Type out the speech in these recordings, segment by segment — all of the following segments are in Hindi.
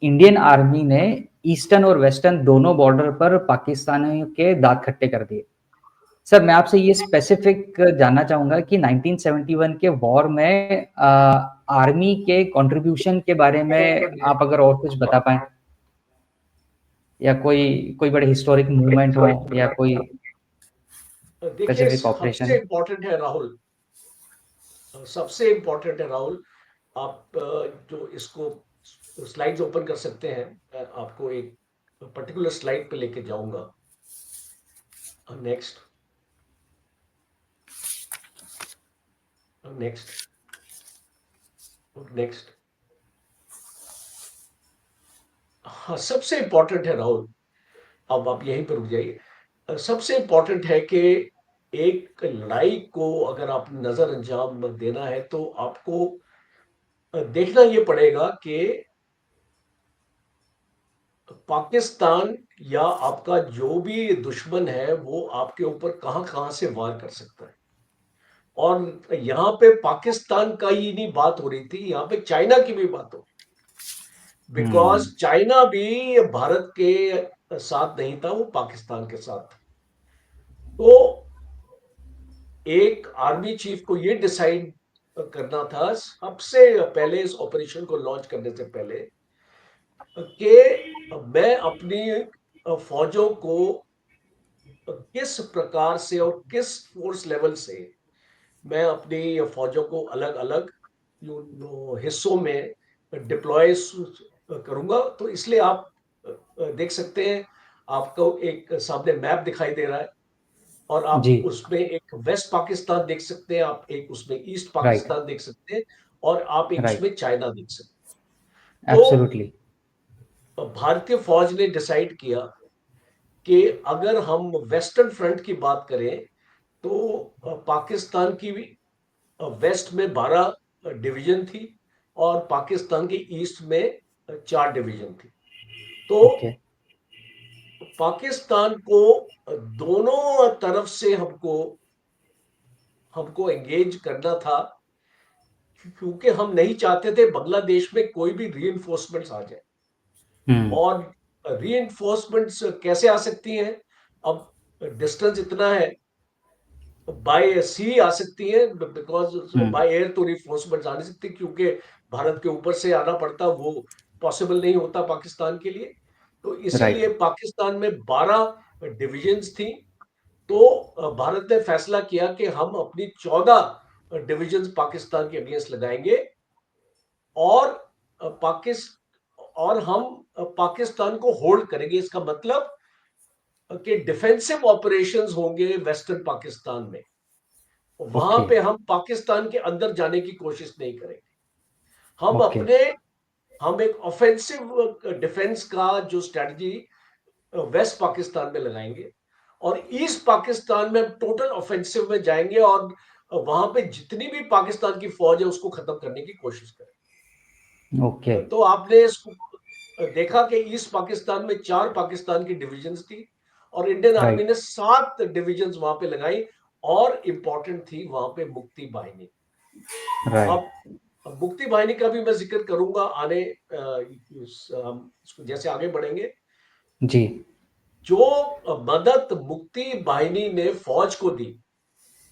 इंडियन आर्मी ने ईस्टर्न और वेस्टर्न दोनों बॉर्डर पर पाकिस्तानियों के दांत खट्टे कर दिए। सर, मैं आपसे ये स्पेसिफिक जानना चाहूँगा कि 1971 के वॉर में आर्मी के कंट्रीब्यूशन के बारे में आप अगर और कुछ बता पाएँ? या कोई बड़े हिस्टोरिक मूवमेंट हो या कोई देखिए, स्पेसिफिक सबसे ऑपरेशन? इम्पोर्टेंट है राहुल, सबसे इम्पोर्टेंट है राहुल। आप जो इसको स्लाइड्स ओपन कर सकते हैं, मैं आपको एक पर्टिकुलर स्लाइड पे लेके जाऊंगा। Next, next, next. हाँ, सबसे इम्पोर्टेंट है राहुल, अब आप यहीं पर रुक जाइए। सबसे इम्पोर्टेंट है कि एक लड़ाई को अगर आप नजर अंजाम देना है तो आपको देखना ये पड़ेगा कि पाकिस्तान या आपका जो भी दुश्मन है वो आपके ऊपर कहां कहां से वार कर सकता है। और यहाँ पे पाकिस्तान का ही नहीं बात हो रही थी, यहाँ पे चाइना की भी बात हो, बिकॉज हुँ, चाइना भी भारत के साथ नहीं था, वो पाकिस्तान के साथ था। तो एक आर्मी चीफ को ये डिसाइड करना था सबसे पहले, इस ऑपरेशन को लॉन्च करने से पहले, कि मैं अपनी फौजों को किस प्रकार से और किस फोर्स लेवल से मैं अपनी फौजों को अलग अलग हिस्सों में डिप्लॉय करूंगा। तो इसलिए आप देख सकते हैं, आपको एक सामने मैप दिखाई दे रहा है, और आप जी, उसमें एक वेस्ट पाकिस्तान देख सकते हैं, आप एक उसमें ईस्ट राइट, पाकिस्तान देख सकते हैं, और आप एक राइट, उसमें चाइना देख सकते हैं। एब्सोल्युटली। तो भारतीय फौज ने डिसाइड किया कि अगर हम वेस्टर्न फ्रंट की बात करें तो पाकिस्तान की भी वेस्ट में 12 डिवीजन थी, और पाकिस्तान के ईस्ट में 4 डिवीजन थी। तो ओके, पाकिस्तान को दोनों तरफ से हमको हमको एंगेज करना था, क्योंकि हम नहीं चाहते थे बांग्लादेश में कोई भी रीइंफोर्समेंट्स आ जाए। हुँ, और रीइंफोर्समेंट्स कैसे आ सकती हैं? अब डिस्टेंस इतना है, बाय सी आ सकती है, बिकॉज हुँ, बाय एयर तो रिफोर्समेंट आ नहीं सकती, क्योंकि भारत के ऊपर से आना पड़ता, वो पॉसिबल नहीं होता पाकिस्तान के लिए। तो राइट, इसीलिए पाकिस्तान में 12 डिविजन्स थी। तो भारत ने फैसला किया कि हम अपनी 14 डिविजन्स पाकिस्तान के अगेंस्ट लगाएंगे, और पाकिस और हम पाकिस्तान को होल्ड करेंगे। इसका मतलब कि डिफेंसिव ऑपरेशंस होंगे वेस्टर्न पाकिस्तान में, वहां ओके, पे हम पाकिस्तान के अंदर जाने की कोशिश नहीं करेंगे। हम ओके, अपने हम एक ऑफेंसिव डिफेंस का जो स्ट्रेटजी वेस्ट पाकिस्तान में लगाएंगे, और ईस्ट पाकिस्तान में टोटल ऑफेंसिव में जाएंगे, और वहां पे जितनी भी पाकिस्तान की फौज है उसको खत्म करने की कोशिश ओके, करें। तो आपने इसको देखा कि ईस्ट पाकिस्तान में 4 पाकिस्तान की डिविजन्स थी, और इंडियन आर्मी राइट, ने 7 डिविजन्स वहां पे लगाई, और इंपॉर्टेंट थी वहां पे मुक्ति बाहिनी। राइट, अब मुक्ति बाहिनी का भी मैं जिक्र करूंगा आने जैसे आगे बढ़ेंगे। जी, जो मदद मुक्ति बाहिनी ने फौज को दी,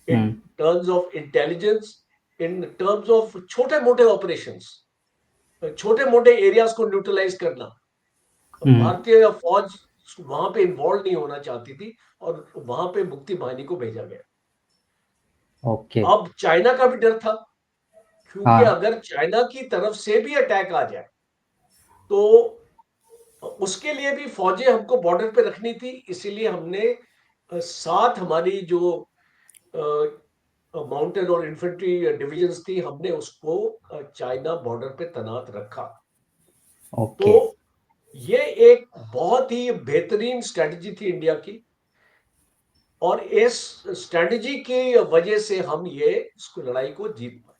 हुँ, in terms of intelligence, in terms of छोटे मोटे ऑपरेशंस, छोटे मोटे एरियाज को न्यूट्रलाइज करना, हुँ, भारतीय फौज वहां पे इन्वॉल्व नहीं होना चाहती थी, और वहां पे मुक्ति बाहिनी को भेजा गया। ओके, अब चाइना का भी डर था, क्योंकि हाँ, अगर चाइना की तरफ से भी अटैक आ जाए तो उसके लिए भी फौजें हमको बॉर्डर पे रखनी थी। इसीलिए हमने साथ हमारी जो माउंटेन और इन्फेंट्री डिविजन्स थी, हमने उसको चाइना बॉर्डर पे तैनात रखा। तो ओके, ये एक बहुत ही बेहतरीन स्ट्रेटजी थी इंडिया की, और इस स्ट्रेटजी की वजह से हम ये इसको लड़ाई को जीत पाए।